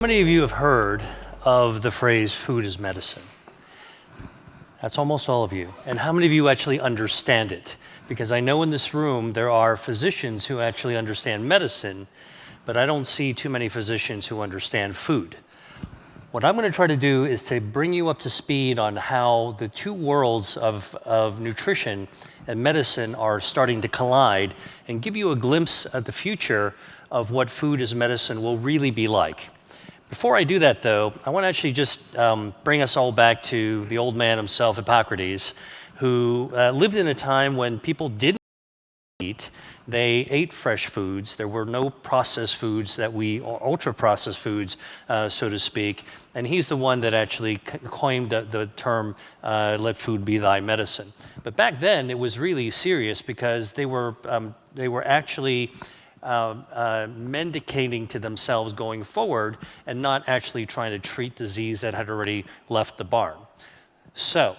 How many of you have heard of the phrase food is medicine? That's almost all of you. And how many of you actually understand it? Because I know in this room there are physicians who actually understand medicine, but I don't see too many physicians who understand food. What I'm going to try to do is to bring you up to speed on how the two worlds of nutrition and medicine are starting to collide and give you a glimpse at the future of what food as medicine will really be like. Before I do that, though, I want to actually just bring us all back to the old man himself, Hippocrates, who lived in a time when people didn't eat. They ate fresh foods. There were no processed foods or ultra-processed foods, so to speak. And he's the one that actually coined the term, let food be thy medicine. But back then, it was really serious because they were actually mendicating to themselves going forward and not actually trying to treat disease that had already left the barn. So,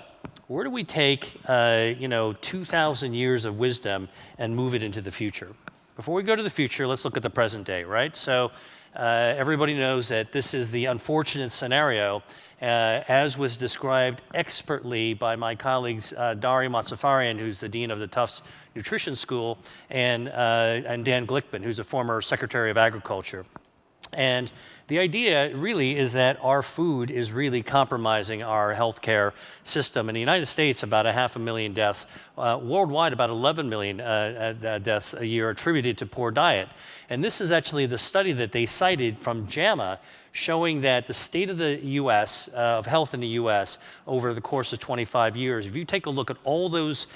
where do we take 2,000 years of wisdom and move it into the future? Before we go to the future, let's look at the present day, right? So, everybody knows that this is the unfortunate scenario, as was described expertly by my colleagues Dari Mozaffarian, who's the dean of the Tufts Nutrition School, and Dan Glickman, who's a former Secretary of Agriculture. And the idea really is that our food is really compromising our healthcare system. In the United States, about 500,000 deaths. Worldwide, about 11 million deaths a year attributed to poor diet. And this is actually the study that they cited from JAMA, showing that the state of the U.S., of health in the U.S. over the course of 25 years, if you take a look at all those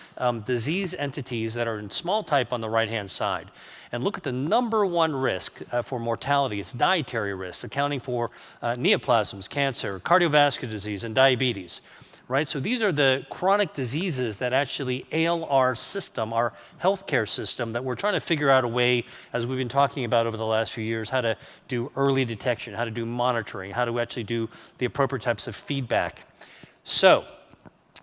disease entities that are in small type on the right-hand side, and look at the number one risk for mortality, it's dietary risk, accounting for neoplasms, cancer, cardiovascular disease, and diabetes. Right? So these are the chronic diseases that actually ail our system, our healthcare system, that we're trying to figure out a way, as we've been talking about over the last few years, how to do early detection, how to do monitoring, how to actually do the appropriate types of feedback. So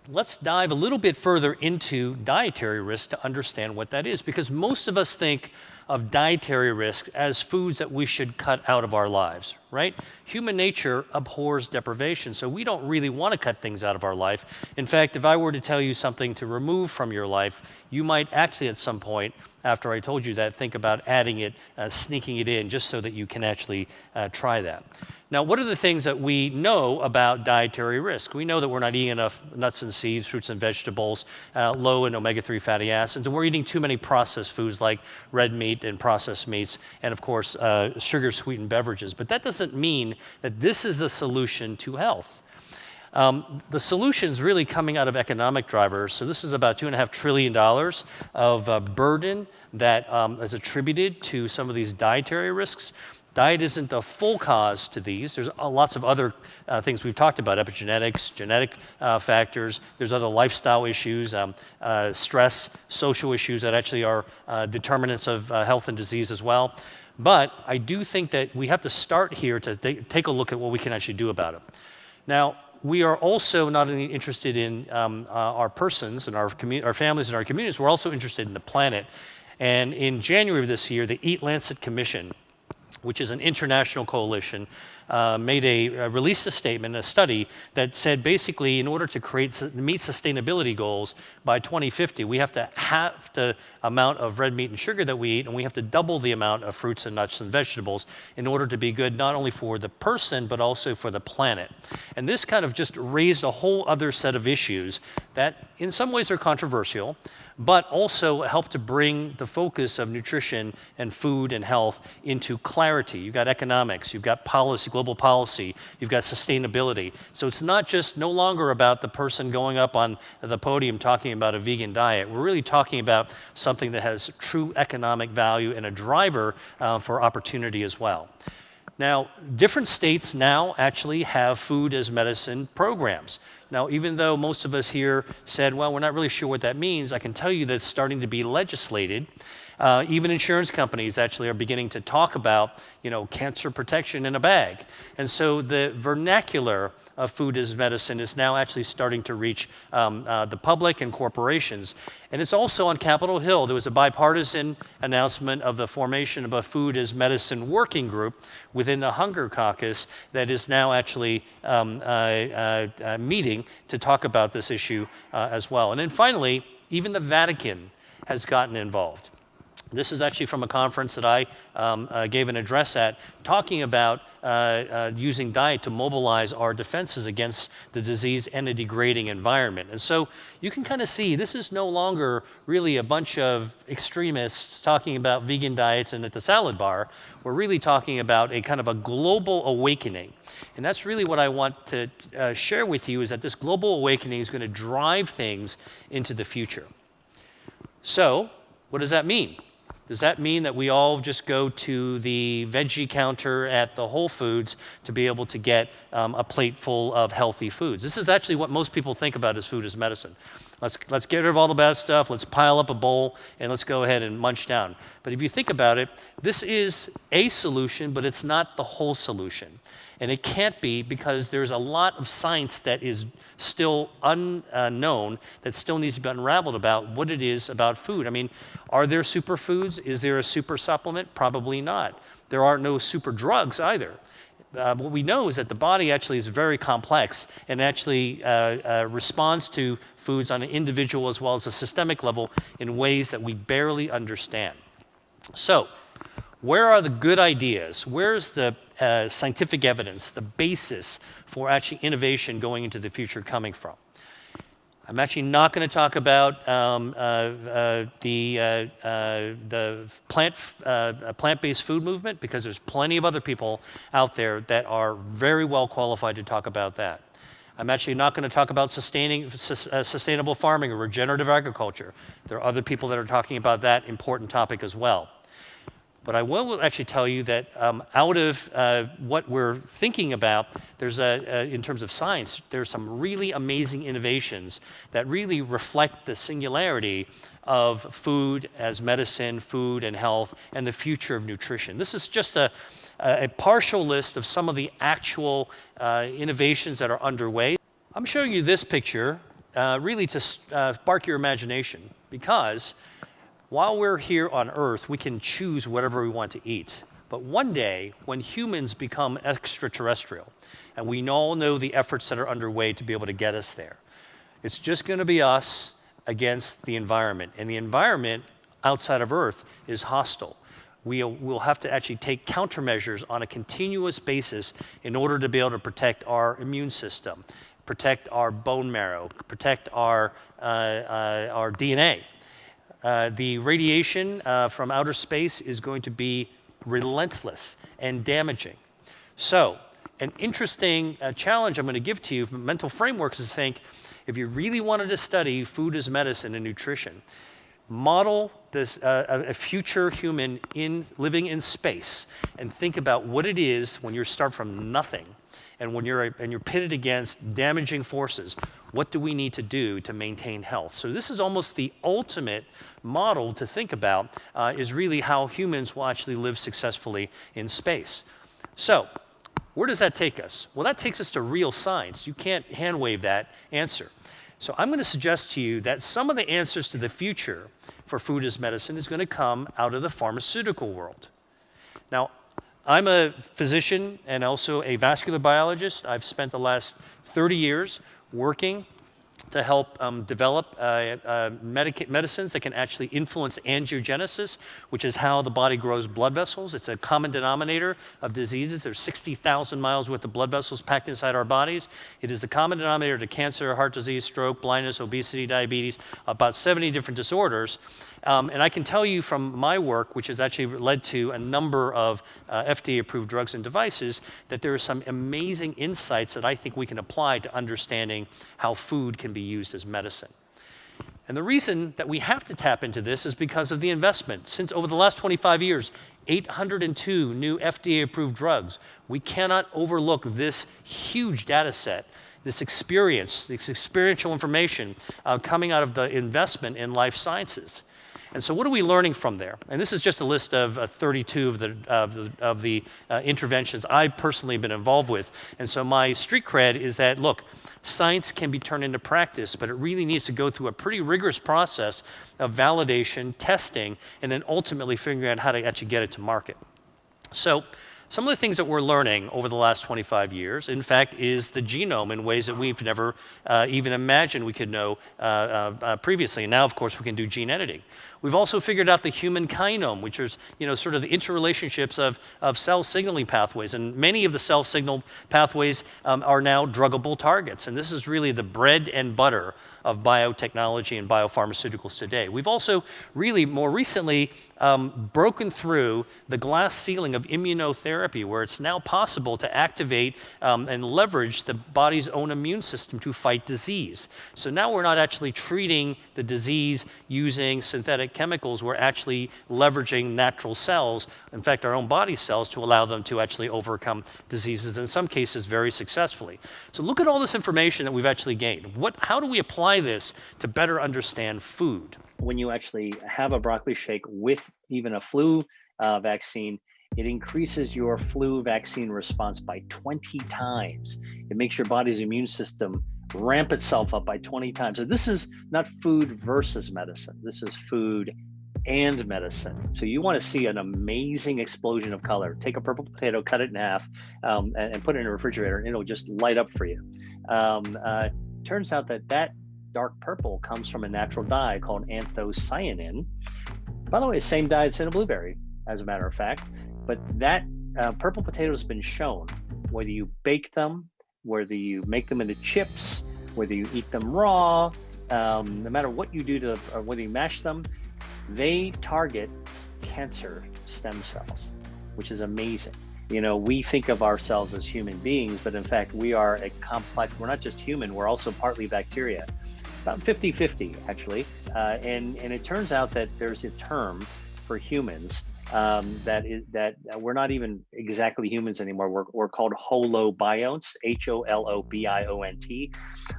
let's dive a little bit further into dietary risk to understand what that is, because most of us think of dietary risks as foods that we should cut out of our lives, right? Human nature abhors deprivation, so we don't really want to cut things out of our life. In fact, if I were to tell you something to remove from your life, you might actually at some point, after I told you that, think about adding it, sneaking it in, just so that you can actually try that. Now, what are the things that we know about dietary risk? We know that we're not eating enough nuts and seeds, fruits and vegetables, low in omega-3 fatty acids, and we're eating too many processed foods like red meat and processed meats, and of course, sugar-sweetened beverages. But that doesn't mean that this is the solution to health. The solution is really coming out of economic drivers. So this is about $2.5 trillion of burden that is attributed to some of these dietary risks. Diet isn't the full cause to these. There's lots of other things we've talked about, epigenetics, genetic factors. There's other lifestyle issues, stress, social issues that actually are determinants of health and disease as well. But I do think that we have to start here to take a look at what we can actually do about it. Now, we are also not only interested in our persons and our families and our communities, we're also interested in the planet. And in January of this year, the Eat Lancet Commission, which is an international coalition, released a statement, a study that said basically in order to meet sustainability goals by 2050, we have to halve the amount of red meat and sugar that we eat, and we have to double the amount of fruits and nuts and vegetables in order to be good not only for the person, but also for the planet. And this kind of just raised a whole other set of issues that in some ways are controversial, but also help to bring the focus of nutrition and food and health into clarity. You've got economics, you've got policy, global policy, you've got sustainability. So it's not just no longer about the person going up on the podium talking about a vegan diet. We're really talking about something that has true economic value and a driver for opportunity as well. Now, different states now actually have food as medicine programs. Now, even though most of us here said, well, we're not really sure what that means, I can tell you that it's starting to be legislated. Even insurance companies actually are beginning to talk about, cancer protection in a bag. And so the vernacular of food as medicine is now actually starting to reach the public and corporations. And it's also on Capitol Hill. There was a bipartisan announcement of the formation of a food as medicine working group within the Hunger Caucus that is now actually meeting to talk about this issue as well. And then finally, even the Vatican has gotten involved. This is actually from a conference that I gave an address at, talking about using diet to mobilize our defenses against the disease and a degrading environment. And so you can kind of see this is no longer really a bunch of extremists talking about vegan diets and at the salad bar. We're really talking about a kind of a global awakening. And that's really what I want to share with you, is that this global awakening is going to drive things into the future. So what does that mean? Does that mean that we all just go to the veggie counter at the Whole Foods to be able to get a plate full of healthy foods? This is actually what most people think about as food as medicine. Let's get rid of all the bad stuff, let's pile up a bowl, and let's go ahead and munch down. But if you think about it, this is a solution, but it's not the whole solution. And it can't be, because there's a lot of science that is still unknown, that still needs to be unraveled about what it is about food. I mean, are there superfoods? Is there a super supplement? Probably not. There are no super drugs either. What we know is that the body actually is very complex and actually responds to foods on an individual as well as a systemic level in ways that we barely understand. So, where are the good ideas? Where's the scientific evidence, the basis for actually innovation going into the future coming from? I'm actually not going to talk about the plant-based food movement, because there's plenty of other people out there that are very well qualified to talk about that. I'm actually not going to talk about sustainable farming or regenerative agriculture. There are other people that are talking about that important topic as well. But I will actually tell you that out of what we're thinking about, there's in terms of science, there's some really amazing innovations that really reflect the singularity of food as medicine, food and health, and the future of nutrition. This is just a partial list of some of the actual innovations that are underway. I'm showing you this picture really to spark your imagination, because while we're here on Earth, we can choose whatever we want to eat. But one day, when humans become extraterrestrial, and we all know the efforts that are underway to be able to get us there, it's just going to be us against the environment. And the environment outside of Earth is hostile. We'll have to actually take countermeasures on a continuous basis in order to be able to protect our immune system, protect our bone marrow, protect our DNA. The radiation from outer space is going to be relentless and damaging. So, an interesting challenge I'm going to give to you, mental framework, is to think, if you really wanted to study food as medicine and nutrition, model this a future human living in space, and think about what it is when you start from nothing, and when you're pitted against damaging forces. What do we need to do to maintain health? So this is almost the ultimate model to think about, is really how humans will actually live successfully in space. So where does that take us? Well, that takes us to real science. You can't hand wave that answer. So I'm going to suggest to you that some of the answers to the future for food as medicine is going to come out of the pharmaceutical world. Now, I'm a physician and also a vascular biologist. I've spent the last 30 years working to help develop medicines that can actually influence angiogenesis, which is how the body grows blood vessels. It's a common denominator of diseases. There's 60,000 miles worth of blood vessels packed inside our bodies. It is the common denominator to cancer, heart disease, stroke, blindness, obesity, diabetes, about 70 different disorders. And I can tell you from my work, which has actually led to a number of FDA-approved drugs and devices, that there are some amazing insights that I think we can apply to understanding how food can be used as medicine. And the reason that we have to tap into this is because of the investment. Since over the last 25 years, 802 new FDA-approved drugs. We cannot overlook this huge data set, this experience, this experiential information coming out of the investment in life sciences. And so what are we learning from there? And this is just a list of 32 of the interventions I've personally been involved with. And so my street cred is that, look, science can be turned into practice, but it really needs to go through a pretty rigorous process of validation, testing, and then ultimately figuring out how to actually get it to market. So some of the things that we're learning over the last 25 years, in fact, is the genome in ways that we've never even imagined we could know previously. And now, of course, we can do gene editing. We've also figured out the human kinome, which is sort of the interrelationships of cell signaling pathways. And many of the cell signal pathways are now druggable targets. And this is really the bread and butter of biotechnology and biopharmaceuticals today. We've also really more recently broken through the glass ceiling of immunotherapy, where it's now possible to activate and leverage the body's own immune system to fight disease. So now we're not actually treating the disease using synthetic chemicals, we're actually leveraging natural cells, in fact our own body cells, to allow them to actually overcome diseases, in some cases very successfully. So look at all this information that we've actually gained. How do we apply this to better understand food? When you actually have a broccoli shake with even a flu vaccine, it increases your flu vaccine response by 20 times. It makes your body's immune system ramp itself up by 20 times. So this is not food versus medicine. This is food and medicine. So you want to see an amazing explosion of color. Take a purple potato, cut it in half, and put it in a refrigerator, and it'll just light up for you. Turns out that dark purple comes from a natural dye called anthocyanin. By the way, same dye that's in a blueberry, as a matter of fact. But that purple potato has been shown, whether you bake them, whether you make them into chips, whether you eat them raw, no matter what you do or whether you mash them, they target cancer stem cells, which is amazing. We think of ourselves as human beings, but in fact, we are a complex, we're not just human, we're also partly bacteria. About 50-50, actually. And it turns out that there's a term for humans that we're not even exactly humans anymore. We're called holobionts, HOLOBIONT.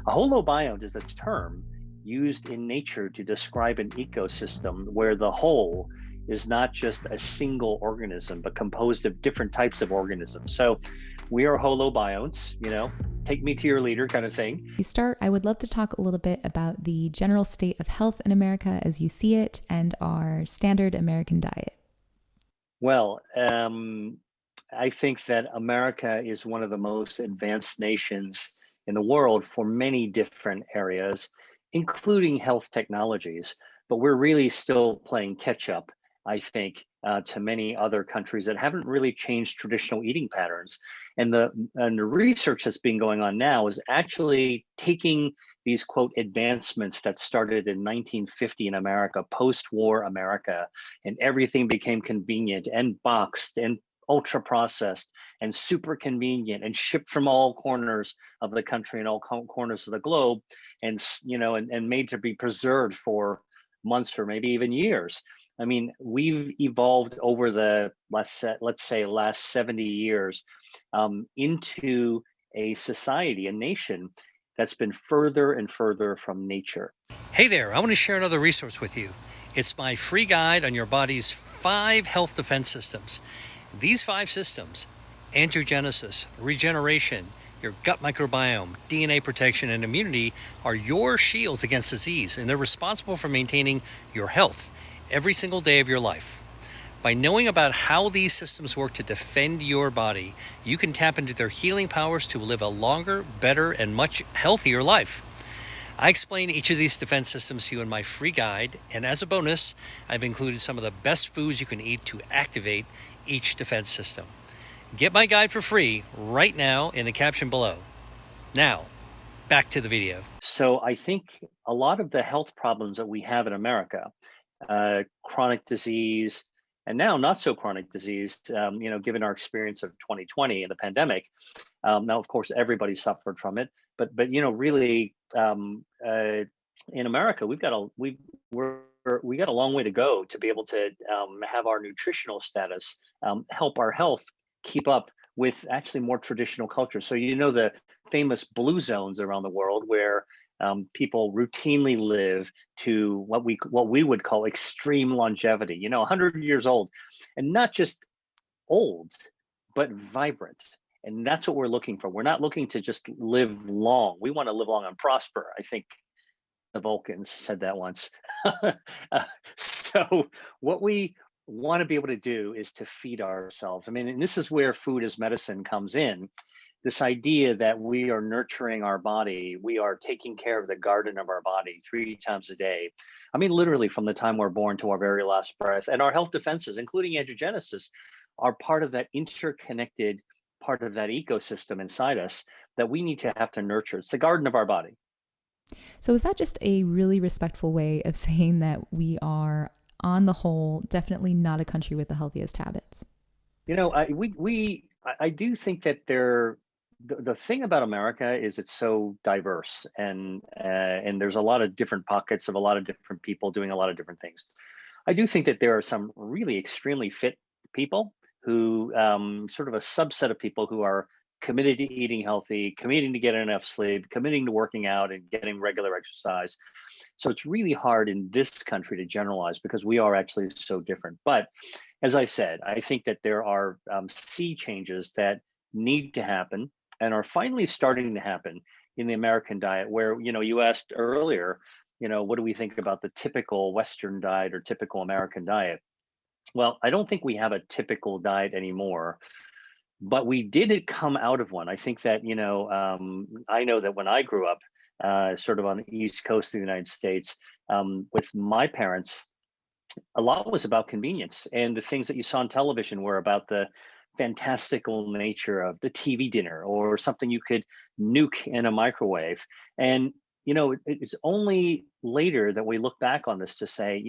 A holobiont is a term used in nature to describe an ecosystem where the whole is not just a single organism, but composed of different types of organisms. So we are holobionts, take me to your leader kind of thing. To start, I would love to talk a little bit about the general state of health in America as you see it and our standard American diet. Well, I think that America is one of the most advanced nations in the world for many different areas, including health technologies. But we're really still playing catch up, I think, to many other countries that haven't really changed traditional eating patterns. And the research that's been going on now is actually taking these, quote, advancements that started in 1950 in America, post-war America, and everything became convenient and boxed and ultra processed and super convenient and shipped from all corners of the country and all corners of the globe, and made to be preserved for months or maybe even years. I mean, we've evolved over the last 70 years into a society, a nation that's been further and further from nature. Hey there, I want to share another resource with you. It's my free guide on your body's 5 health defense systems. These 5 systems, angiogenesis, regeneration, your gut microbiome, DNA protection, and immunity, are your shields against disease, and they're responsible for maintaining your health every single day of your life. By knowing about how these systems work to defend your body, you can tap into their healing powers to live a longer, better, and much healthier life. I explain each of these defense systems to you in my free guide, and as a bonus, I've included some of the best foods you can eat to activate each defense system. Get my guide for free right now in the caption below. Now, back to the video. So I think a lot of the health problems that we have in America, chronic disease, and now not so chronic disease, given our experience of 2020 and the pandemic. Now, of course, everybody suffered from it, but really, in America, we got a long way to go to be able to have our nutritional status help our health keep up with actually more traditional culture. So the famous blue zones around the world where people routinely live to what we would call extreme longevity. 100 years old, and not just old, but vibrant. And that's what we're looking for. We're not looking to just live long. We want to live long and prosper. I think the Vulcans said that once. So what we want to be able to do is to feed ourselves. I mean, and this is where food as medicine comes in. This idea that we are nurturing our body, we are taking care of the garden of our body 3 times a day. I mean, literally from the time we're born to our very last breath. And our health defenses, including angiogenesis, are part of that interconnected part of that ecosystem inside us that we need to have to nurture. It's the garden of our body. So, is that just a really respectful way of saying that we are, on the whole, definitely not a country with the healthiest habits? I do think that the thing about America is it's so diverse, and there's a lot of different pockets of a lot of different people doing a lot of different things. I do think that there are some really extremely fit people who, sort of a subset of people who are committed to eating healthy, committing to getting enough sleep, committing to working out and getting regular exercise. So it's really hard in this country to generalize because we are actually so different. But as I said, I think that there are sea changes that need to happen and are finally starting to happen in the American diet, where, you asked earlier, what do we think about the typical Western diet or typical American diet? Well, I don't think we have a typical diet anymore, but we did come out of one. I think that, I know that when I grew up, sort of on the East Coast of the United States, with my parents, a lot was about convenience. And the things that you saw on television were about the fantastical nature of the TV dinner or something you could nuke in a microwave. And, it's only later that we look back on this to say,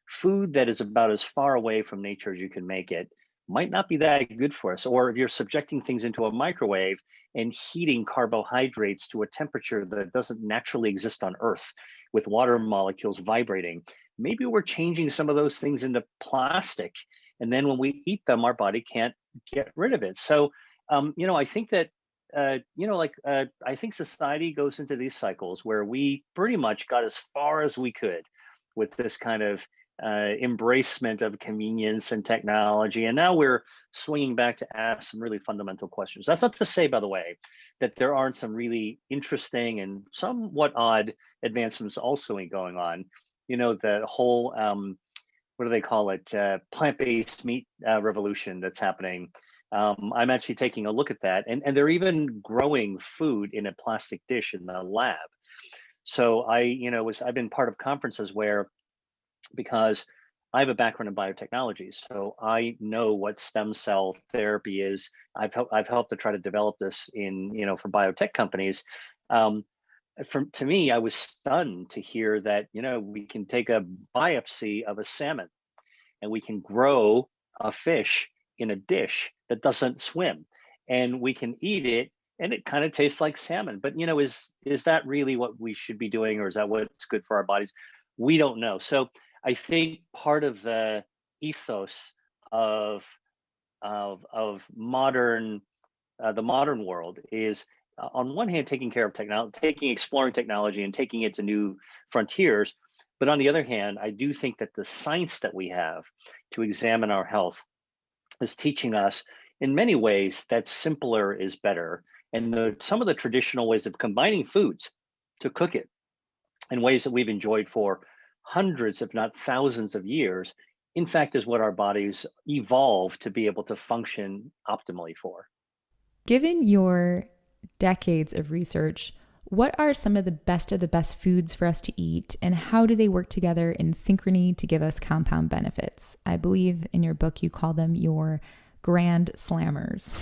food that is about as far away from nature as you can make it might not be that good for us. Or if you're subjecting things into a microwave and heating carbohydrates to a temperature that doesn't naturally exist on Earth with water molecules vibrating, maybe we're changing some of those things into plastic. And then when we eat them, our body can't get rid of it. So, I think that, I think society goes into these cycles where we pretty much got as far as we could with this kind of embracement of convenience and technology. And now we're swinging back to ask some really fundamental questions. That's not to say, by the way, that there aren't some really interesting and somewhat odd advancements also going on. The whole, what do they call it, plant-based meat revolution that's happening. I'm actually taking a look at that. And they're even growing food in a plastic dish in the lab. So I've been part of conferences where, because I have a background in biotechnology, so I know what stem cell therapy is. I've helped to try to develop this for biotech companies. To me, I was stunned to hear that we can take a biopsy of a salmon and we can grow a fish in a dish that doesn't swim, and we can eat it, and it kind of tastes like salmon. But is that really what we should be doing, or is that what's good for our bodies? We don't know. So I think part of the ethos of modern the modern world is, on one hand, taking care of technology, exploring technology, and taking it to new frontiers. But on the other hand, I do think that the science that we have to examine our health is teaching us, in many ways, that simpler is better. And some of the traditional ways of combining foods to cook it in ways that we've enjoyed for hundreds, if not thousands of years, in fact, is what our bodies evolved to be able to function optimally for. Given your decades of research, what are some of the best foods for us to eat, and how do they work together in synchrony to give us compound benefits? I believe in your book you call them your grand slammers.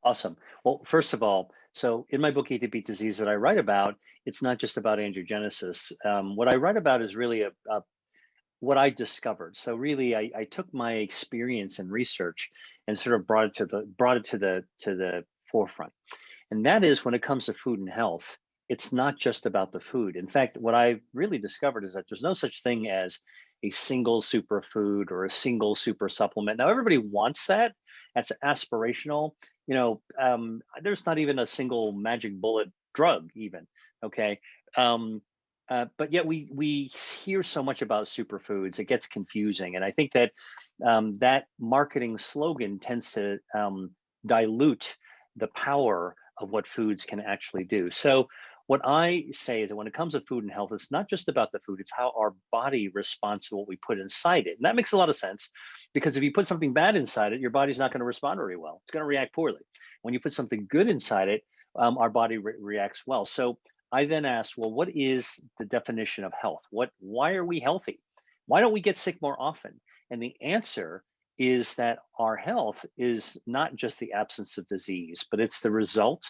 Awesome. Well, first of all, so in my book, Eat to Beat Disease, that I write about, it's not just about angiogenesis. What I write about is really what I discovered. So really, I took my experience and research and sort of brought it to the forefront. And that is, when it comes to food and health, it's not just about the food. In fact, what I really discovered is that there's no such thing as a single superfood or a single super supplement. Now, everybody wants that. That's aspirational. There's not even a single magic bullet drug even. Okay. Um, but yet we hear so much about superfoods, it gets confusing, and I think that that marketing slogan tends to dilute the power of what foods can actually do. So what I say is that when it comes to food and health, it's not just about the food, it's how our body responds to what we put inside it. And that makes a lot of sense because if you put something bad inside it, your body's not going to respond very well. It's going to react poorly. When you put something good inside it, our body reacts well. So I then asked, well, what is the definition of health? Why are we healthy? Why don't we get sick more often? And the answer is that our health is not just the absence of disease, but it's the result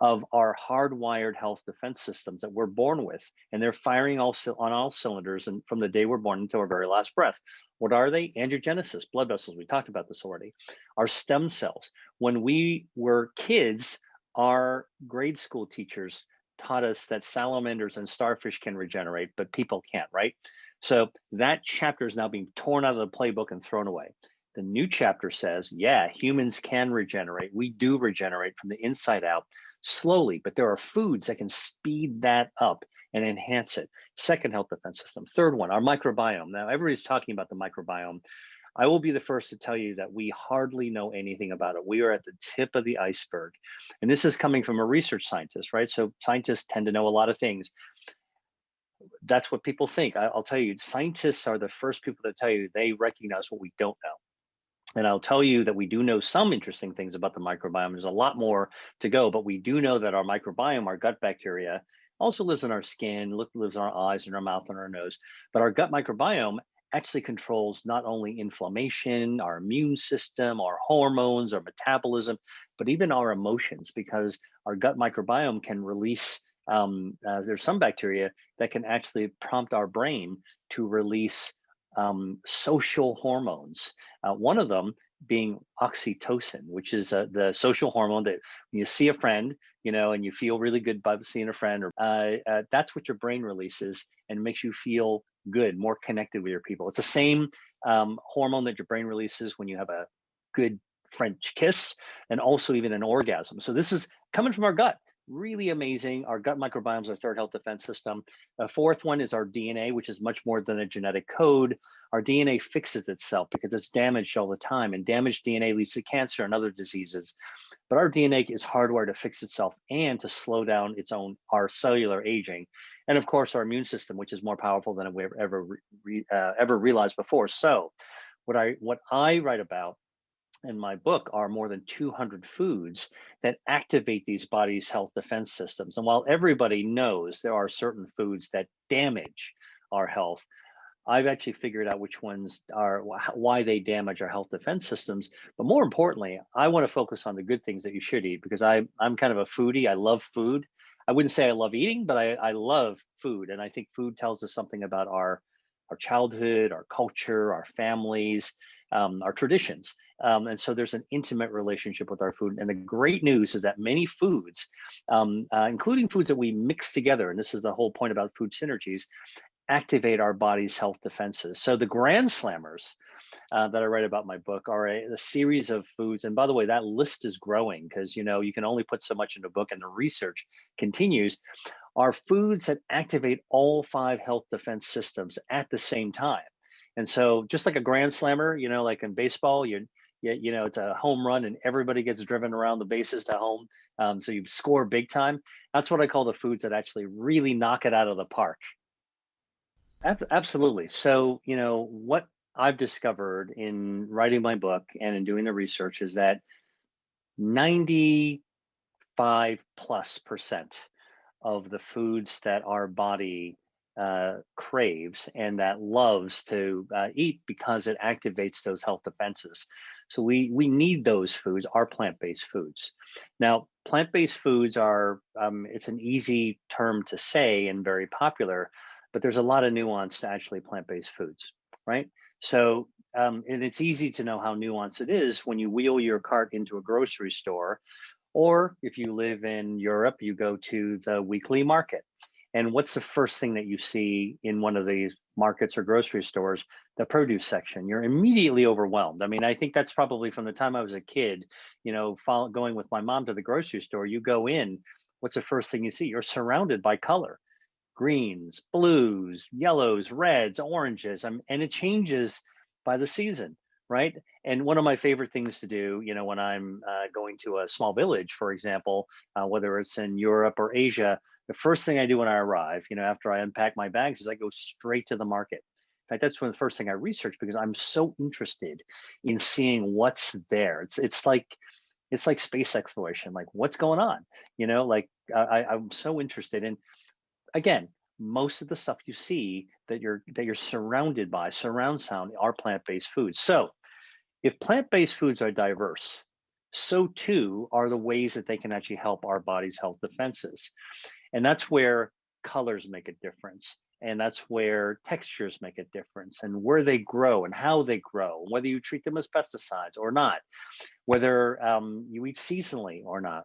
of our hardwired health defense systems that we're born with. And they're firing on all cylinders and from the day we're born until our very last breath. What are they? Angiogenesis, blood vessels. We talked about this already. Our stem cells. When we were kids, our grade school teachers taught us that salamanders and starfish can regenerate, but people can't, right? So that chapter is now being torn out of the playbook and thrown away. The new chapter says, yeah, humans can regenerate. We do regenerate from the inside out slowly, but there are foods that can speed that up and enhance it. Second health defense system. Third one, our microbiome. Now, everybody's talking about the microbiome. I will be the first to tell you that we hardly know anything about it. We are at the tip of the iceberg. And this is coming from a research scientist, right? So scientists tend to know a lot of things. That's what people think. I'll tell you, scientists are the first people to tell you they recognize what we don't know. And I'll tell you that we do know some interesting things about the microbiome. There's a lot more to go, but we do know that our microbiome, our gut bacteria, also lives in our skin, lives in our eyes, in our mouth, and our nose. But our gut microbiome actually controls not only inflammation, our immune system, our hormones, our metabolism, but even our emotions, because our gut microbiome can release. There's some bacteria that can actually prompt our brain to release social hormones. One of them being oxytocin, which is the social hormone that when you see a friend, and you feel really good by seeing a friend, or that's what your brain releases and makes you feel good, more connected with your people. It's the same hormone that your brain releases when you have a good French kiss and also even an orgasm. So this is coming from our gut. Really amazing. Our gut microbiome is our third health defense system. The fourth one is our DNA, which is much more than a genetic code. Our DNA fixes itself because it's damaged all the time, and damaged DNA leads to cancer and other diseases. But our DNA is hardwired to fix itself and to slow down our cellular aging. And of course, our immune system, which is more powerful than we ever realized before. So what I write about in my book are more than 200 foods that activate these body's health defense systems. And while everybody knows there are certain foods that damage our health, I've actually figured out which ones are, why they damage our health defense systems. But more importantly, I want to focus on the good things that you should eat, because I'm kind of a foodie. I love food. I wouldn't say I love eating, but I love food. And I think food tells us something about our childhood, our culture, our families, our traditions. And so there's an intimate relationship with our food. And the great news is that many foods, including foods that we mix together, and this is the whole point about food synergies, activate our body's health defenses. So the grand slammers that I write about in my book are a series of foods. And by the way, that list is growing because you can only put so much in a book, and the research continues. Are foods that activate all 5 health defense systems at the same time. And so just like a grand slammer, like in baseball, it's a home run and everybody gets driven around the bases to home. So you score big time. That's what I call the foods that actually really knock it out of the park. Absolutely. So, what I've discovered in writing my book and in doing the research is that 95+% of the foods that our body craves and that loves to eat because it activates those health defenses. So we need those foods, are plant-based foods. Now, plant-based foods are, it's an easy term to say and very popular, but there's a lot of nuance to actually plant-based foods, right? So, and it's easy to know how nuanced it is when you wheel your cart into a grocery store, or if you live in Europe, you go to the weekly market. And what's the first thing that you see in one of these markets or grocery stores? The produce section. You're immediately overwhelmed. I mean, I think that's probably from the time I was a kid, going with my mom to the grocery store. You go in, what's the first thing you see? You're surrounded by color, greens, blues, yellows, reds, oranges, and it changes by the season, right? And one of my favorite things to do, when I'm going to a small village, for example, whether it's in Europe or Asia, the first thing I do when I arrive, after I unpack my bags, is I go straight to the market. In fact, that's one of the first thing I research because I'm so interested in seeing what's there. It's like space exploration. Like, what's going on? Like I'm so interested in. Again, most of the stuff you see that you're surrounded by, surround sound, are plant-based foods. So if plant-based foods are diverse, so too are the ways that they can actually help our body's health defenses. And that's where colors make a difference. And that's where textures make a difference, and where they grow and how they grow, whether you treat them as pesticides or not, whether you eat seasonally or not,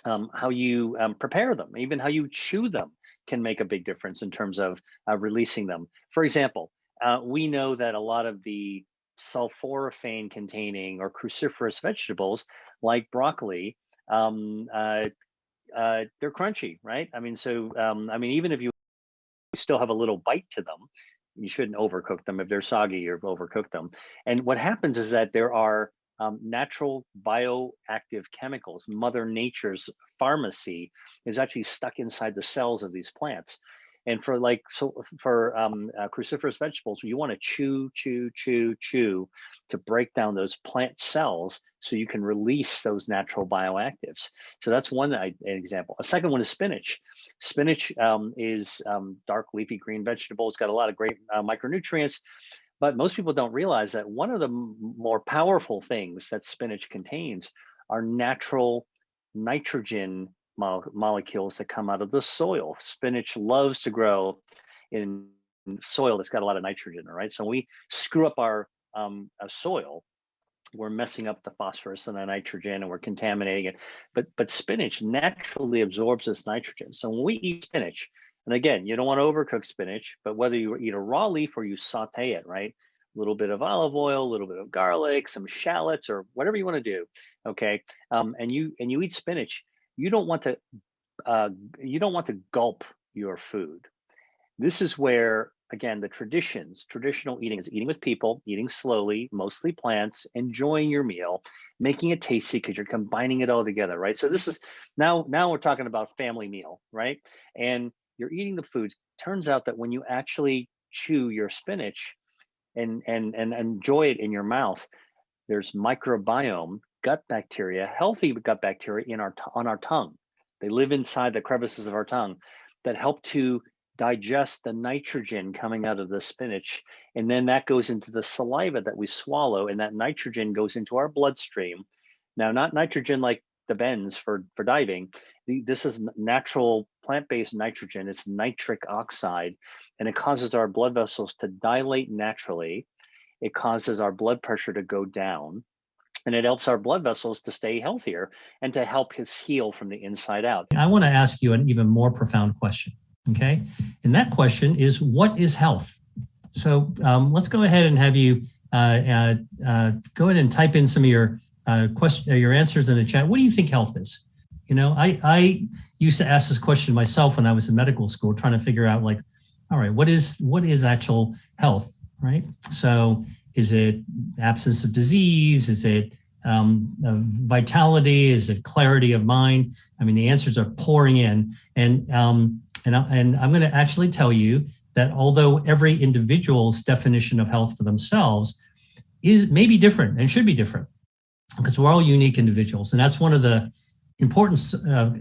how you prepare them, even how you chew them can make a big difference in terms of releasing them. For example, we know that a lot of the sulforaphane containing or cruciferous vegetables like broccoli, they're crunchy, right? I mean, even if you still have a little bite to them, you shouldn't overcook them. If they're soggy, or overcook them. And what happens is that there are natural bioactive chemicals. Mother Nature's pharmacy is actually stuck inside the cells of these plants. And for cruciferous vegetables, you want to chew to break down those plant cells so you can release those natural bioactives. So that's one example. A second one is spinach. Spinach is dark leafy green vegetable. It's got a lot of great micronutrients. But most people don't realize that one of the more powerful things that spinach contains are natural nitrogen molecules that come out of the soil. Spinach loves to grow in soil that's got a lot of nitrogen, right? So when we screw up our soil, we're messing up the phosphorus and the nitrogen, and we're contaminating it. But spinach naturally absorbs this nitrogen. So when we eat spinach, and again, you don't want to overcook spinach, but whether you eat a raw leaf or you saute it, right? A little bit of olive oil, a little bit of garlic, some shallots, or whatever you want to do, okay? And you eat spinach, you don't want to gulp your food. This is where, again, the traditional eating is eating with people, eating slowly, mostly plants, enjoying your meal, making it tasty because you're combining it all together, right? So this is now we're talking about family meal, right? And you're eating the foods. Turns out that when you actually chew your spinach and enjoy it in your mouth, there's microbiome, gut bacteria, healthy gut bacteria on our tongue. They live inside the crevices of our tongue that help to digest the nitrogen coming out of the spinach, and then that goes into the saliva that we swallow, and that nitrogen goes into our bloodstream. Now, not nitrogen like the bends for diving. This is natural plant-based nitrogen. It's nitric oxide, and it causes our blood vessels to dilate naturally. It causes our blood pressure to go down, and it helps our blood vessels to stay healthier and to help us heal from the inside out. I want to ask you an even more profound question, okay? And that question is, what is health? So let's go ahead and have you go ahead and type in some of your answers in the chat. What do you think health is? I used to ask this question myself when I was in medical school, trying to figure out, like, all right, what is actual health, right? So is it absence of disease? Is it vitality? Is it clarity of mind? I mean, the answers are pouring in, and I'm going to actually tell you that although every individual's definition of health for themselves is maybe different and should be different, because we're all unique individuals, and that's one of the important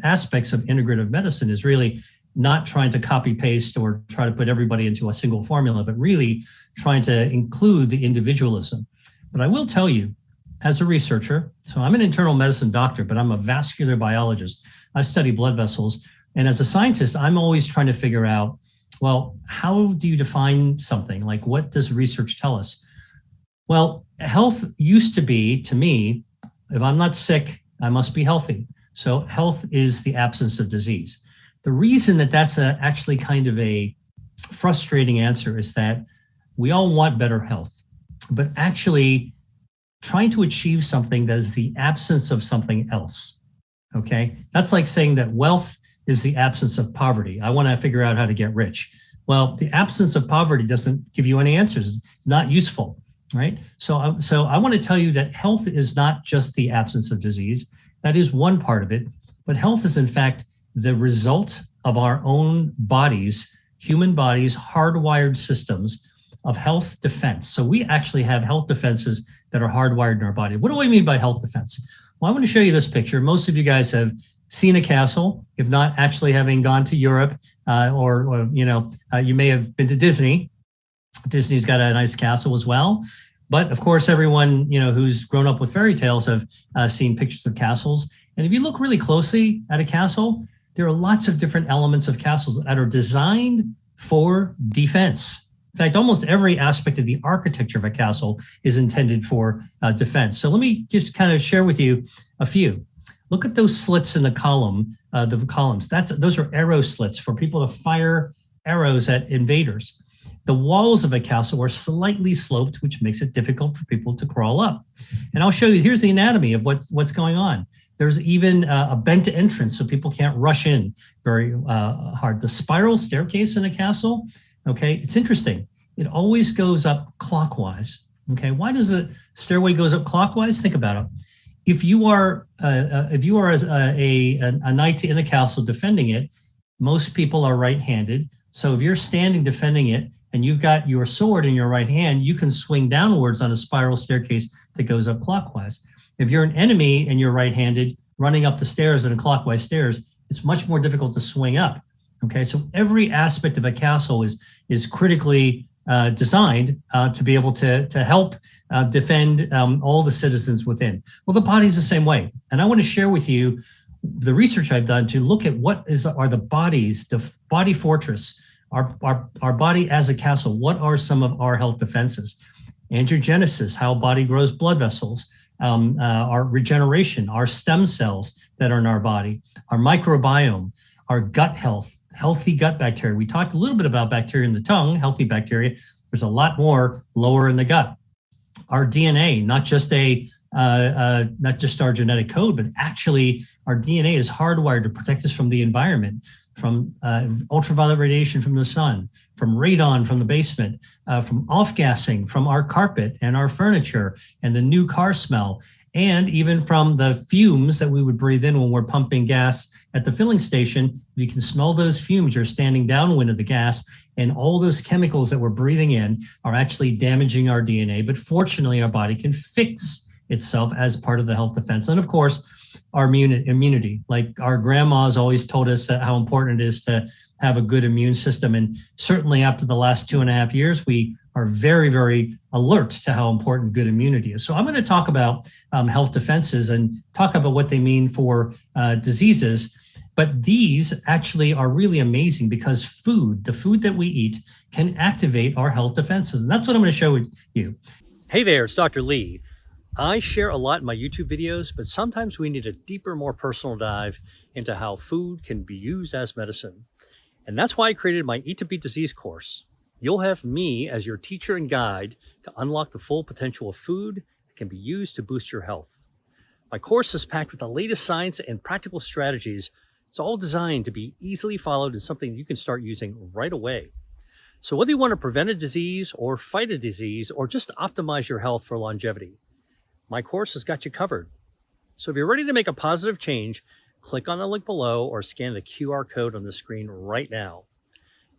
aspects of integrative medicine, is really not trying to copy paste or try to put everybody into a single formula, but really trying to include the individualism. But I will tell you, as a researcher, so I'm an internal medicine doctor, but I'm a vascular biologist. I study blood vessels. And as a scientist, I'm always trying to figure out, well, how do you define something? Like, what does research tell us? Well, health used to be, to me, if I'm not sick, I must be healthy. So health is the absence of disease. The reason that that's actually kind of a frustrating answer is that we all want better health, but actually trying to achieve something that is the absence of something else, Okay. That's like saying that wealth is the absence of poverty. I want to figure out how to get rich. Well, the absence of poverty doesn't give you any answers. It's not useful, right? So I want to tell you that health is not just the absence of disease. That is one part of it, but health is in fact the result of our own bodies, human bodies, hardwired systems of health defense. So we actually have health defenses that are hardwired in our body. What do I mean by health defense? Well, I want to show you this picture. Most of you guys have seen a castle, if not actually having gone to Europe, or you may have been to Disney. Disney's got a nice castle as well. But of course, everyone who's grown up with fairy tales have seen pictures of castles. And if you look really closely at a castle, there are lots of different elements of castles that are designed for defense. In fact, almost every aspect of the architecture of a castle is intended for defense. So let me just kind of share with you a few. Look at those slits in the columns. Those are arrow slits for people to fire arrows at invaders. The walls of a castle are slightly sloped, which makes it difficult for people to crawl up. And I'll show you, here's the anatomy of what's going on. There's even a bent entrance so people can't rush in very hard. The spiral staircase in a castle, okay, it's interesting. It always goes up clockwise, okay? Why does the stairway goes up clockwise? Think about it. If you are a knight in a castle defending it, most people are right-handed. So if you're standing defending it and you've got your sword in your right hand, you can swing downwards on a spiral staircase that goes up clockwise. If you're an enemy and you're right-handed running up the stairs in a clockwise stairs, it's much more difficult to swing up. Okay, so every aspect of a castle is critically designed to be able to help defend all the citizens within. Well, the body's the same way. And I want to share with you the research I've done to look at are the bodies, the body fortress, our body as a castle. What are some of our health defenses? Angiogenesis, how body grows blood vessels, our regeneration, our stem cells that are in our body, our microbiome, our gut health, healthy gut bacteria. We talked a little bit about bacteria in the tongue, healthy bacteria. There's a lot more lower in the gut. Our DNA, not just our genetic code, but actually our DNA is hardwired to protect us from the environment, from ultraviolet radiation from the sun, from radon from the basement, from off-gassing from our carpet and our furniture and the new car smell, and even from the fumes that we would breathe in when we're pumping gas at the filling station. You can smell those fumes. You're standing downwind of the gas, and all those chemicals that we're breathing in are actually damaging our DNA. But fortunately, our body can fix itself as part of the health defense. And of course, our immunity. Like our grandmas always told us how important it is to have a good immune system. And certainly after the last 2.5 years, we are very, very alert to how important good immunity is. So I'm going to talk about health defenses and talk about what they mean for diseases. But these actually are really amazing because the food that we eat, can activate our health defenses. And that's what I'm going to show you. Hey there, it's Dr. Lee. I share a lot in my YouTube videos, but sometimes we need a deeper, more personal dive into how food can be used as medicine. And that's why I created my Eat to Beat Disease course. You'll have me as your teacher and guide to unlock the full potential of food that can be used to boost your health. My course is packed with the latest science and practical strategies. It's all designed to be easily followed and something you can start using right away. So whether you want to prevent a disease or fight a disease or just optimize your health for longevity, my course has got you covered. So if you're ready to make a positive change, click on the link below or scan the QR code on the screen right now.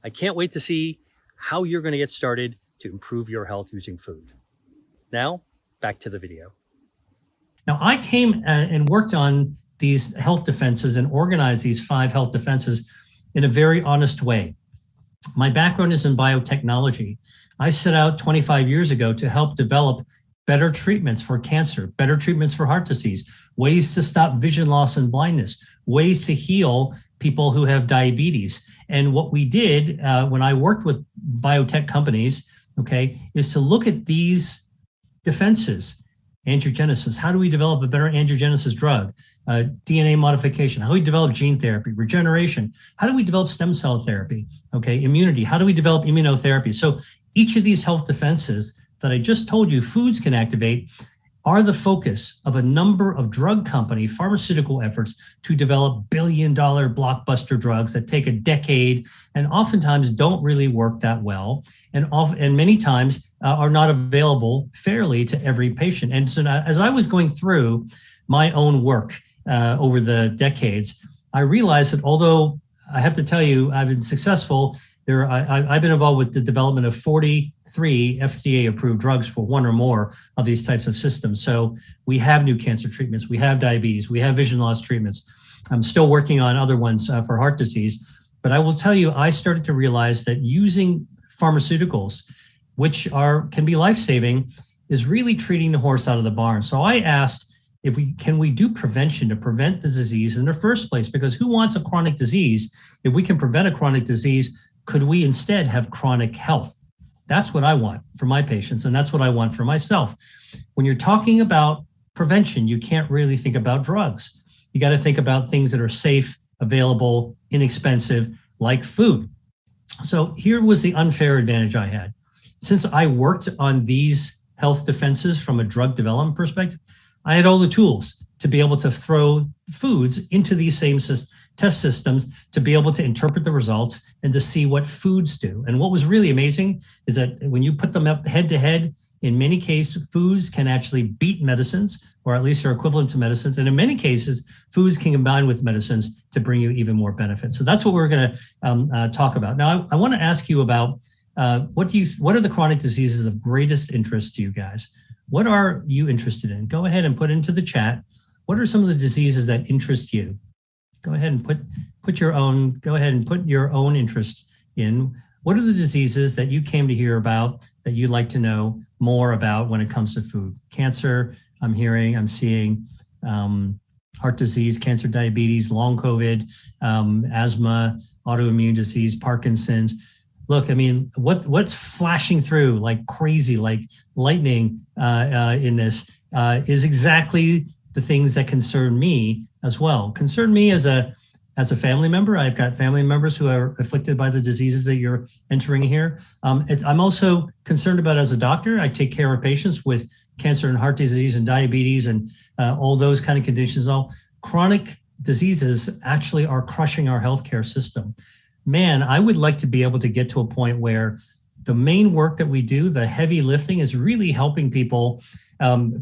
I can't wait to see how you're going to get started to improve your health using food. Now, back to the video. Now, I came and worked on these health defenses and organized these 5 health defenses in a very honest way. My background is in biotechnology. I set out 25 years ago to help develop better treatments for cancer, better treatments for heart disease, ways to stop vision loss and blindness, ways to heal people who have diabetes. And what we did when I worked with biotech companies, okay, is to look at these defenses. Angiogenesis, how do we develop a better angiogenesis drug? DNA modification, how do we develop gene therapy? Regeneration, how do we develop stem cell therapy? Okay, immunity, how do we develop immunotherapy? So each of these health defenses that I just told you foods can activate are the focus of a number of drug company pharmaceutical efforts to develop billion-dollar blockbuster drugs that take a decade and oftentimes don't really work that well, and many times are not available fairly to every patient. And so as I was going through my own work over the decades, I realized that although I have to tell you, I've been successful. I've been involved with the development of 43 FDA-approved drugs for one or more of these types of systems. So we have new cancer treatments, we have diabetes, we have vision loss treatments. I'm still working on other ones for heart disease. But I will tell you, I started to realize that using pharmaceuticals, which can be life-saving, is really treating the horse out of the barn. So I asked, can we do prevention to prevent the disease in the first place? Because who wants a chronic disease? If we can prevent a chronic disease, could we instead have chronic health? That's what I want for my patients, and that's what I want for myself. When you're talking about prevention, you can't really think about drugs. You got to think about things that are safe, available, inexpensive, like food. So here was the unfair advantage I had. Since I worked on these health defenses from a drug development perspective, I had all the tools to be able to throw foods into these same test systems to be able to interpret the results and to see what foods do. And what was really amazing is that when you put them up head to head, in many cases, foods can actually beat medicines, or at least are equivalent to medicines. And in many cases, foods can combine with medicines to bring you even more benefits. So that's what we're going to talk about. Now, I want to ask you about what are the chronic diseases of greatest interest to you guys? What are you interested in? Go ahead and put into the chat. What are some of the diseases that interest you? Go ahead and put your own interest in. What are the diseases that you came to hear about that you'd like to know more about when it comes to food? Cancer, I'm seeing heart disease, cancer, diabetes, long COVID, asthma, autoimmune disease, Parkinson's. Look, I mean, what's flashing through like crazy, like lightning in this is exactly the things that concern me as well. Concern me as a family member. I've got family members who are afflicted by the diseases that you're entering here. I'm also concerned about as a doctor. I take care of patients with cancer and heart disease and diabetes and all those kind of conditions. All chronic diseases actually are crushing our healthcare system. Man, I would like to be able to get to a point where the main work that we do, the heavy lifting, is really helping people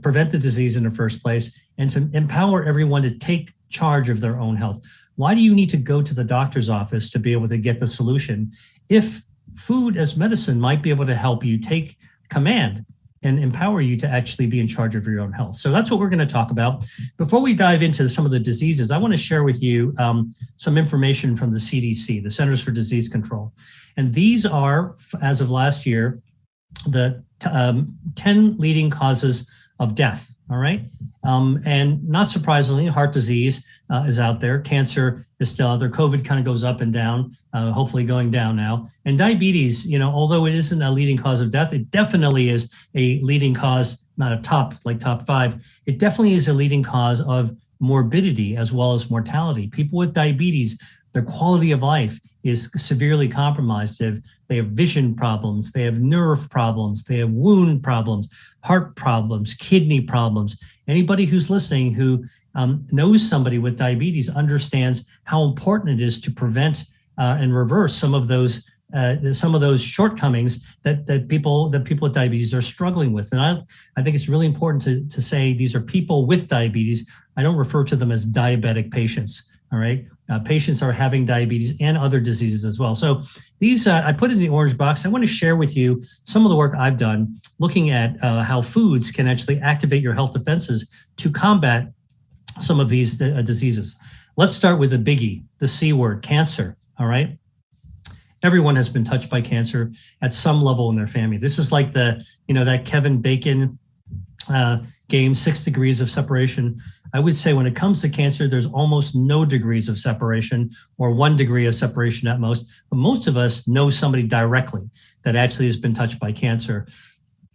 prevent the disease in the first place and to empower everyone to take charge of their own health. Why do you need to go to the doctor's office to be able to get the solution if food as medicine might be able to help you take command and empower you to actually be in charge of your own health? So that's what we're going to talk about. Before we dive into some of the diseases, I want to share with you some information from the CDC, the Centers for Disease Control. And these are, as of last year, the 10 leading causes of death, all right? And not surprisingly, heart disease is out there. Cancer is still out there. COVID kind of goes up and down, hopefully going down now. And diabetes, although it isn't a leading cause of death, it definitely is a leading cause, not a top 5. It definitely is a leading cause of morbidity as well as mortality. People with diabetes, their quality of life is severely compromised. They have vision problems, they have nerve problems, they have wound problems, heart problems, kidney problems. Anybody who's listening who knows somebody with diabetes understands how important it is to prevent and reverse some of those shortcomings that people with diabetes are struggling with. And I think it's really important to say these are people with diabetes. I don't refer to them as diabetic patients. All right. Patients are having diabetes and other diseases as well. So these I put in the orange box. I want to share with you some of the work I've done looking at how foods can actually activate your health defenses to combat some of these diseases. Let's start with a biggie, the C word, cancer. All right. Everyone has been touched by cancer at some level in their family. This is like that Kevin Bacon game, 6 degrees of separation. I would say when it comes to cancer, there's almost no degrees of separation or 1 degree of separation at most. But most of us know somebody directly that actually has been touched by cancer.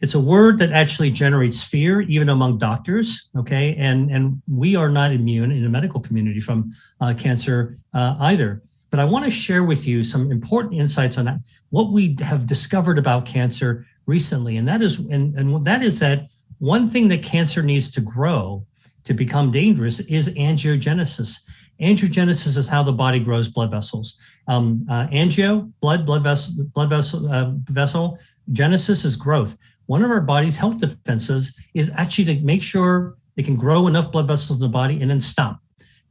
It's a word that actually generates fear, even among doctors, okay? And we are not immune in the medical community from cancer either. But I want to share with you some important insights on what we have discovered about cancer recently. And that is that one thing that cancer needs to grow to become dangerous is angiogenesis. Angiogenesis is how the body grows blood vessels. Angio, blood vessel. Genesis is growth. One of our body's health defenses is actually to make sure they can grow enough blood vessels in the body and then stop.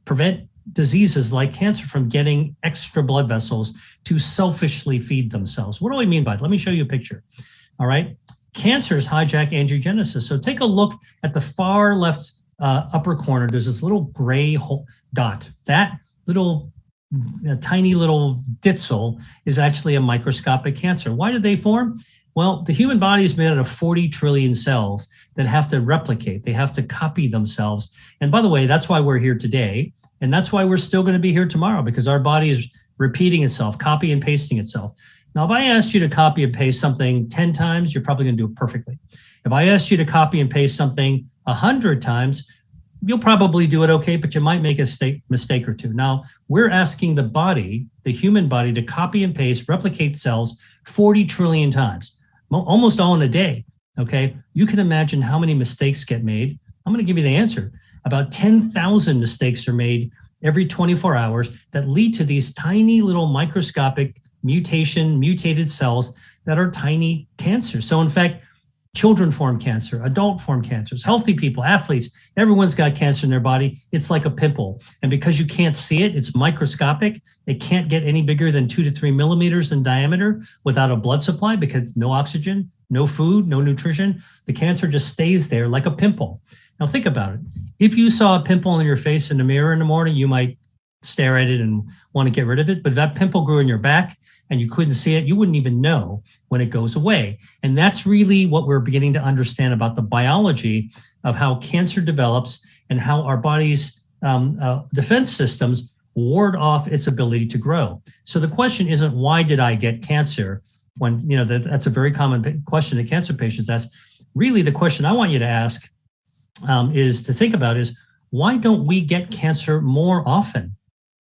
Prevent diseases like cancer from getting extra blood vessels to selfishly feed themselves. What do I mean by that? Let me show you a picture. All right. Cancers hijack angiogenesis. So take a look at the far left upper corner. There's this little gray dot. That little tiny little ditzel is actually a microscopic cancer. Why did they form? Well, the human body is made out of 40 trillion cells that have to replicate. They have to copy themselves. And by the way, that's why we're here today. And that's why we're still going to be here tomorrow, because our body is repeating itself, copy and pasting itself. Now, if I asked you to copy and paste something 10 times, you're probably going to do it perfectly. If I asked you to copy and paste something 100 times, you'll probably do it okay, but you might make a mistake or two. Now, we're asking the body, the human body, to copy and paste, replicate cells 40 trillion times, almost all in a day, okay? You can imagine how many mistakes get made. I'm going to give you the answer. About 10,000 mistakes are made every 24 hours that lead to these tiny little microscopic mutated cells that are tiny cancers. So in fact, children form cancer, adult form cancers, healthy people, athletes, everyone's got cancer in their body. It's like a pimple. And because you can't see it, it's microscopic. It can't get any bigger than 2 to 3 millimeters in diameter without a blood supply, because no oxygen, no food, no nutrition. The cancer just stays there like a pimple. Now think about it. If you saw a pimple on your face in the mirror in the morning, you might stare at it and want to get rid of it. But if that pimple grew in your back and you couldn't see it, you wouldn't even know when it goes away. And that's really what we're beginning to understand about the biology of how cancer develops and how our body's defense systems ward off its ability to grow. So the question isn't, why did I get cancer? When, you know, that's a very common question that cancer patients ask. Really, the question I want you to ask is to think about is, why don't we get cancer more often,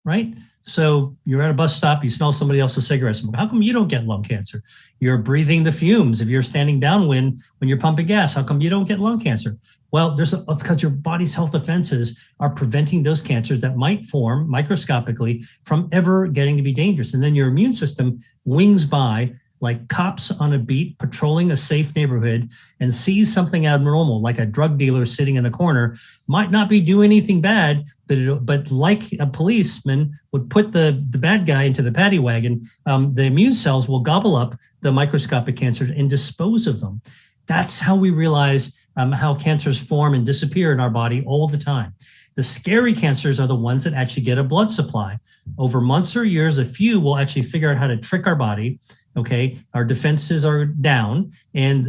right? So you're at a bus stop, you smell somebody else's cigarette smoke. How come you don't get lung cancer? You're breathing the fumes. If you're standing downwind when you're pumping gas, how come you don't get lung cancer? Well, because your body's health defenses are preventing those cancers that might form microscopically from ever getting to be dangerous. And then your immune system wings by like cops on a beat patrolling a safe neighborhood and sees something abnormal, like a drug dealer sitting in the corner, might not be doing anything bad, but like a policeman would put the bad guy into the paddy wagon, the immune cells will gobble up the microscopic cancers and dispose of them. That's how we realize how cancers form and disappear in our body all the time. The scary cancers are the ones that actually get a blood supply. Over months or years, a few will actually figure out how to trick our body. Okay, our defenses are down, and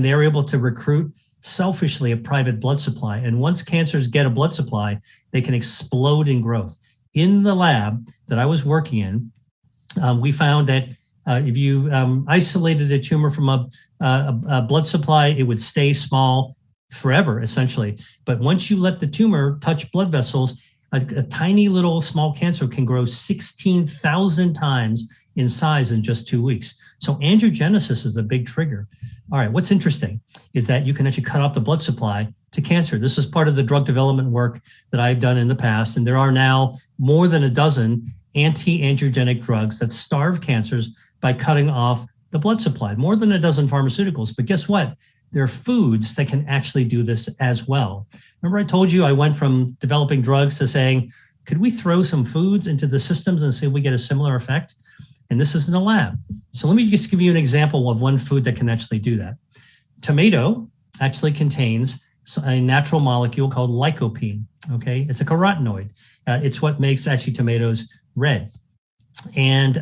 they're able to recruit selfishly a private blood supply. And once cancers get a blood supply, they can explode in growth. In the lab that I was working in, we found that if you isolated a tumor from a blood supply, it would stay small forever, essentially. But once you let the tumor touch blood vessels, a tiny little small cancer can grow 16,000 times in size in just 2 weeks. So angiogenesis is a big trigger. All right, what's interesting is that you can actually cut off the blood supply to cancer. This is part of the drug development work that I've done in the past. And there are now more than a dozen anti-angiogenic drugs that starve cancers by cutting off the blood supply, more than a dozen pharmaceuticals. But guess what? There are foods that can actually do this as well. Remember I told you I went from developing drugs to saying, could we throw some foods into the systems and see if we get a similar effect? And this is in the lab. So let me just give you an example of one food that can actually do that. Tomato actually contains a natural molecule called lycopene, okay? It's a carotenoid. It's what makes actually tomatoes red. And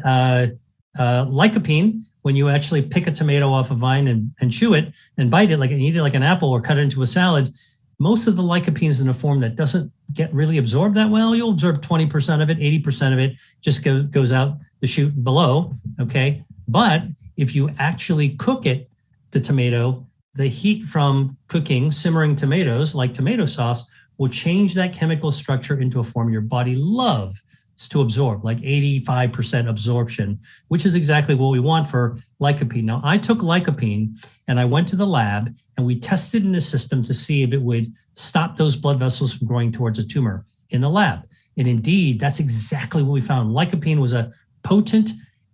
lycopene, when you actually pick a tomato off a vine and chew it and bite it like and eat it like an apple or cut it into a salad, most of the lycopene is in a form that doesn't get really absorbed that well. You'll absorb 20% of it, 80% of it just goes out the chute below, okay? But if you actually cook it, the tomato, the heat from cooking, simmering tomatoes like tomato sauce will change that chemical structure into a form your body loves. to absorb, like 85% absorption, which is exactly what we want for lycopene. Now, I took lycopene and I went to the lab and we tested in the system to see if it would stop those blood vessels from growing towards a tumor in the lab. And indeed, that's exactly what we found. Lycopene was a potent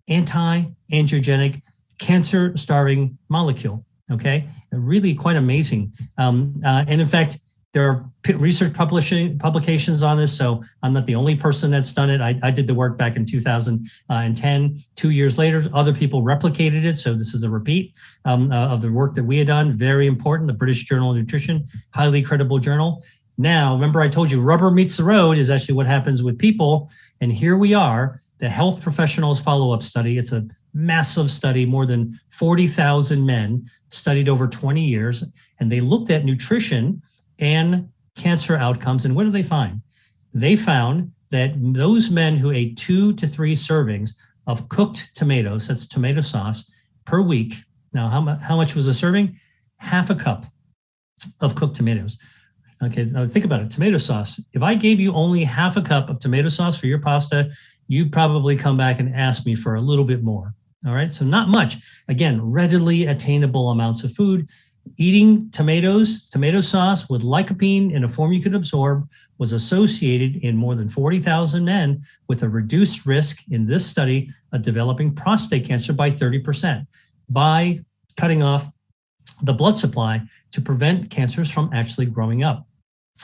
anti-angiogenic cancer-starving molecule, okay? Really quite amazing. And in fact, there are research publications on this, so I'm not the only person that's done it. I did the work back in 2010. 2 years later, other people replicated it, so this is a repeat of the work that we had done. Very important, the British Journal of Nutrition, highly credible journal. Now, remember I told you rubber meets the road is actually what happens with people, and here we are, the Health Professionals Follow-Up Study. It's a massive study, more than 40,000 men studied over 20 years, and they looked at nutrition and cancer outcomes. And what did they find? They found that those men who ate 2 to 3 servings of cooked tomatoes, that's tomato sauce, per week. Now, how much was a serving? Half a cup of cooked tomatoes. Okay, now think about it, tomato sauce. If I gave you only half a cup of tomato sauce for your pasta, you'd probably come back and ask me for a little bit more. All right, so not much. Again, readily attainable amounts of food. Eating tomato sauce with lycopene in a form you could absorb was associated in more than 40,000 men with a reduced risk in this study of developing prostate cancer by 30% by cutting off the blood supply to prevent cancers from actually growing up.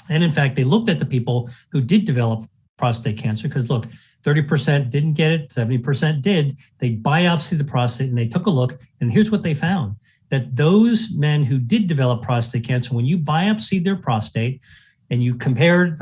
And in fact, they looked at the people who did develop prostate cancer because look, 30% didn't get it, 70% did. They biopsied the prostate and they took a look, and here's what they found. That those men who did develop prostate cancer, when you biopsied their prostate and you compared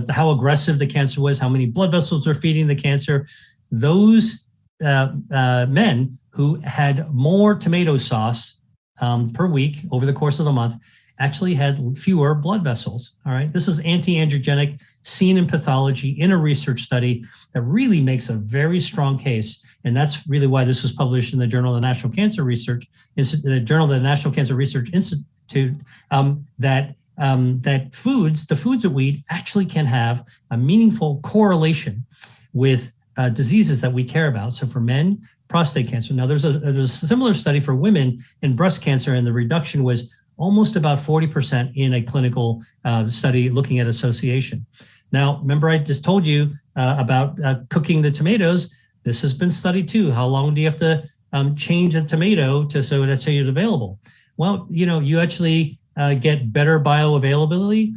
how aggressive the cancer was, how many blood vessels are feeding the cancer, those men who had more tomato sauce per week over the course of the month actually had fewer blood vessels. All right, this is anti-angiogenic, seen in pathology in a research study that really makes a very strong case. And that's really why this was published in the Journal of the National Cancer Research Institute, the Journal of the National Cancer Research Institute, that the foods that we eat actually can have a meaningful correlation with diseases that we care about. So for men, prostate cancer. Now there's a similar study for women in breast cancer, and the reduction was almost about 40% in a clinical study looking at association. Now, remember I just told you about cooking the tomatoes. This has been studied too. How long do you have to change a tomato so that it's available? Well, you actually get better bioavailability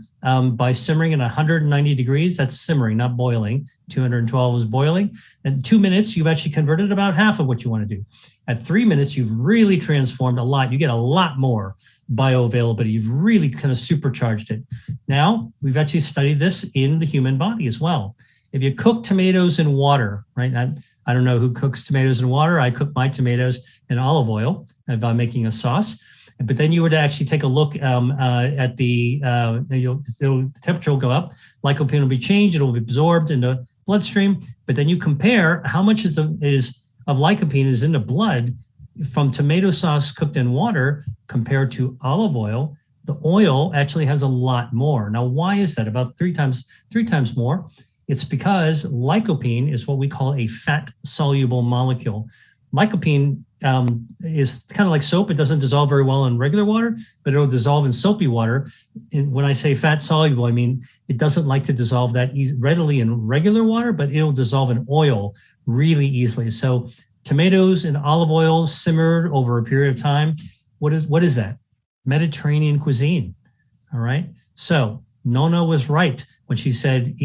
by simmering at 190 degrees. That's simmering, not boiling. 212 is boiling. In 2 minutes, you've actually converted about half of what you want to do. At 3 minutes, you've really transformed a lot. You get a lot more bioavailability. You've really kind of supercharged it. Now, we've actually studied this in the human body as well. If you cook tomatoes in water, right? I don't know who cooks tomatoes in water. I cook my tomatoes in olive oil if I'm making a sauce. But then you were to actually take a look at the temperature will go up, lycopene will be changed, it will be absorbed into bloodstream. But then you compare how much of lycopene is in the blood from tomato sauce cooked in water compared to olive oil. The oil actually has a lot more. Now, why is that? About three times more. It's because lycopene is what we call a fat-soluble molecule. Lycopene is kind of like soap. It doesn't dissolve very well in regular water, but it'll dissolve in soapy water. And when I say fat-soluble, I mean it doesn't like to dissolve that readily in regular water, but it'll dissolve in oil really easily. So tomatoes in olive oil simmered over a period of time. What is that? Mediterranean cuisine. All right. So Nona was right when she said,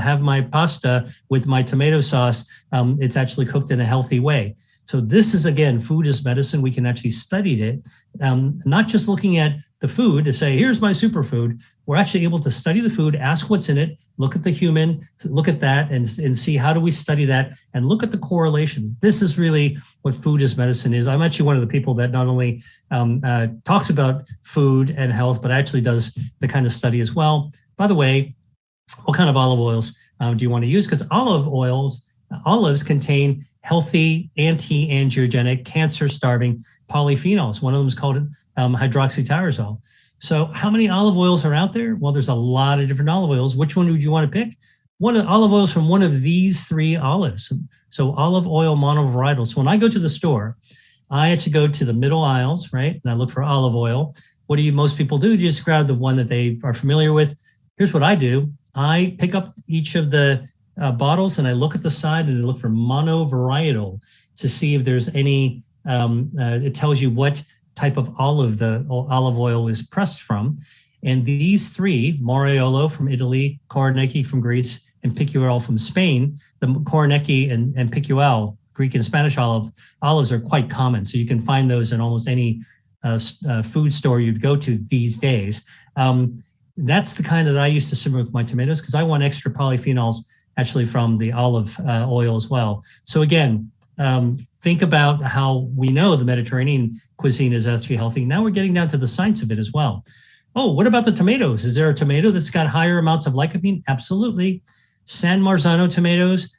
have my pasta with my tomato sauce. It's actually cooked in a healthy way. So this is, again, food is medicine. We can actually study it, not just looking at the food to say, here's my superfood. We're actually able to study the food, ask what's in it, look at the human, look at that and see how do we study that and look at the correlations. This is really what food is medicine is. I'm actually one of the people that not only talks about food and health, but actually does the kind of study as well. By the way, what kind of olive oils do you want to use? Because olives contain healthy, anti-angiogenic, cancer-starving polyphenols. One of them is called hydroxytyrosol. So how many olive oils are out there? Well, there's a lot of different olive oils. Which one would you want to pick? olive oil is from one of these 3 olives. So olive oil monovarietal. So when I go to the store, I actually go to the middle aisles, right? And I look for olive oil. What do most people do? Just grab the one that they are familiar with. Here's what I do. I pick up each of the bottles and I look at the side and I look for monovarietal to see if there's any, it tells you what type of olive the olive oil is pressed from. And these 3, Moriolo from Italy, Corinechi from Greece, and Picual from Spain, the Corinechi and Picual, Greek and Spanish olives are quite common. So you can find those in almost any food store you'd go to these days. That's the kind that I used to simmer with my tomatoes because I want extra polyphenols actually from the olive oil as well. So again, think about how we know the Mediterranean cuisine is actually healthy. Now we're getting down to the science of it as well. Oh, what about the tomatoes? Is there a tomato that's got higher amounts of lycopene? Absolutely. San Marzano tomatoes,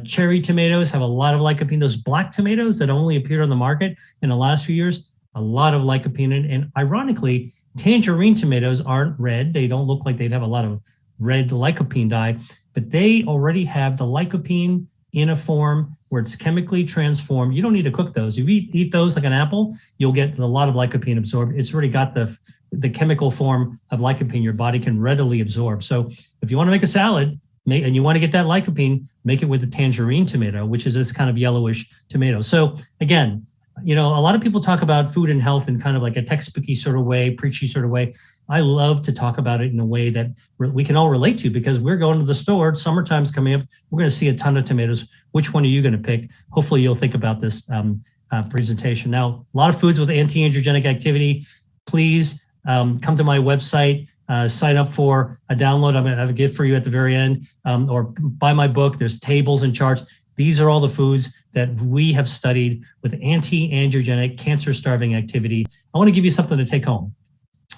cherry tomatoes have a lot of lycopene. Those black tomatoes that only appeared on the market in the last few years, a lot of lycopene. And ironically, tangerine tomatoes aren't red. They don't look like they'd have a lot of red lycopene dye, but they already have the lycopene in a form where it's chemically transformed. You don't need to cook those. If you eat those like an apple, you'll get a lot of lycopene absorbed. It's already got the chemical form of lycopene your body can readily absorb. So if you want to make a salad and you want to get that lycopene, make it with the tangerine tomato, which is this kind of yellowish tomato. So again, a lot of people talk about food and health in kind of like a textbooky sort of way, preachy sort of way. I love to talk about it in a way that we can all relate to because we're going to the store, summertime's coming up, we're going to see a ton of tomatoes. Which one are you going to pick? Hopefully you'll think about this presentation. Now, a lot of foods with anti-androgenic activity, please come to my website, sign up for a download. I'm going to have a gift for you at the very end, or buy my book. There's tables and charts. These are all the foods that we have studied with anti-androgenic, cancer-starving activity. I want to give you something to take home.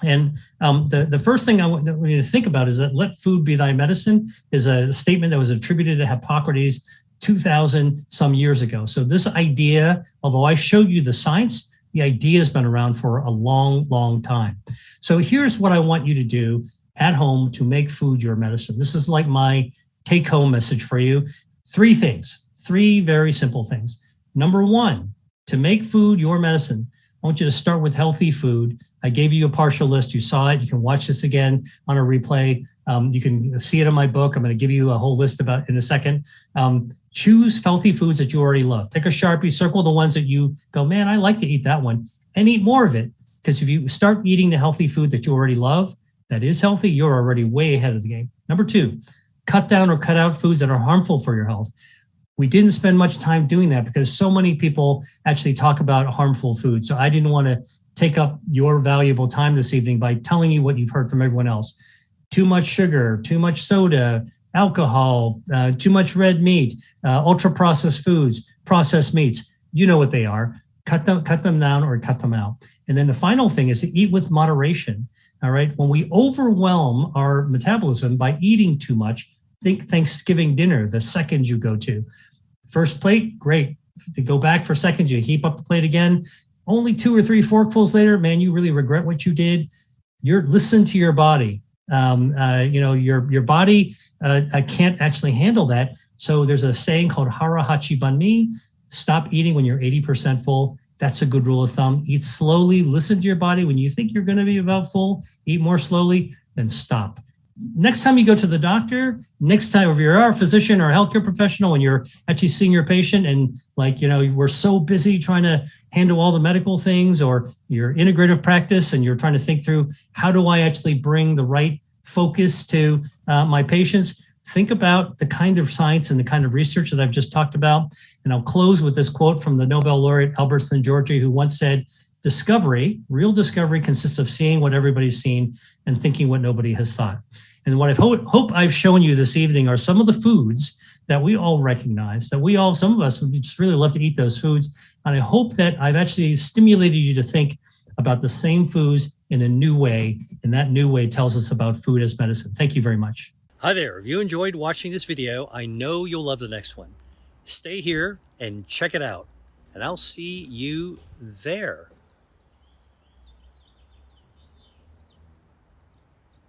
And the first thing I want you to think about is that let food be thy medicine is a statement that was attributed to Hippocrates 2,000 some years ago. So this idea, although I showed you the science, the idea has been around for a long, long time. So here's what I want you to do at home to make food your medicine. This is like my take-home message for you. 3 things, 3 very simple things. Number 1, to make food your medicine, I want you to start with healthy food. I gave you a partial list. You saw it. You can watch this again on a replay. You can see it in my book. I'm going to give you a whole list about in a second. Choose healthy foods that you already love. Take a Sharpie, circle the ones that you go, man, I like to eat that one, and eat more of it. Because if you start eating the healthy food that you already love, that is healthy, you're already way ahead of the game. Number 2, cut down or cut out foods that are harmful for your health. We didn't spend much time doing that because so many people actually talk about harmful food. So I didn't want to take up your valuable time this evening by telling you what you've heard from everyone else. Too much sugar, too much soda, alcohol, too much red meat, ultra-processed foods, processed meats. You know what they are. Cut them down or cut them out. And then the final thing is to eat with moderation. All right. When we overwhelm our metabolism by eating too much, think Thanksgiving dinner, the second you go to. First plate, great. To go back for seconds, you heap up the plate again. Only 2 or 3 forkfuls later, man, you really regret what you did. Listen to your body. Your body can't actually handle that. So there's a saying called hara hachi banmi. Stop eating when you're 80% full. That's a good rule of thumb. Eat slowly. Listen to your body. When you think you're going to be about full, eat more slowly, then stop. Next time you go to the doctor, next time if you're a physician or a healthcare professional and you're actually seeing your patient and we're so busy trying to handle all the medical things, or your integrative practice and you're trying to think through how do I actually bring the right focus to my patients, think about the kind of science and the kind of research that I've just talked about. And I'll close with this quote from the Nobel laureate Albert Szent-Györgyi, who once said, real discovery consists of seeing what everybody's seen and thinking what nobody has thought. And what I hope I've shown you this evening are some of the foods that we all recognize, that some of us would just really love to eat those foods. And I hope that I've actually stimulated you to think about the same foods in a new way. And that new way tells us about food as medicine. Thank you very much. Hi there. If you enjoyed watching this video, I know you'll love the next one. Stay here and check it out. And I'll see you there.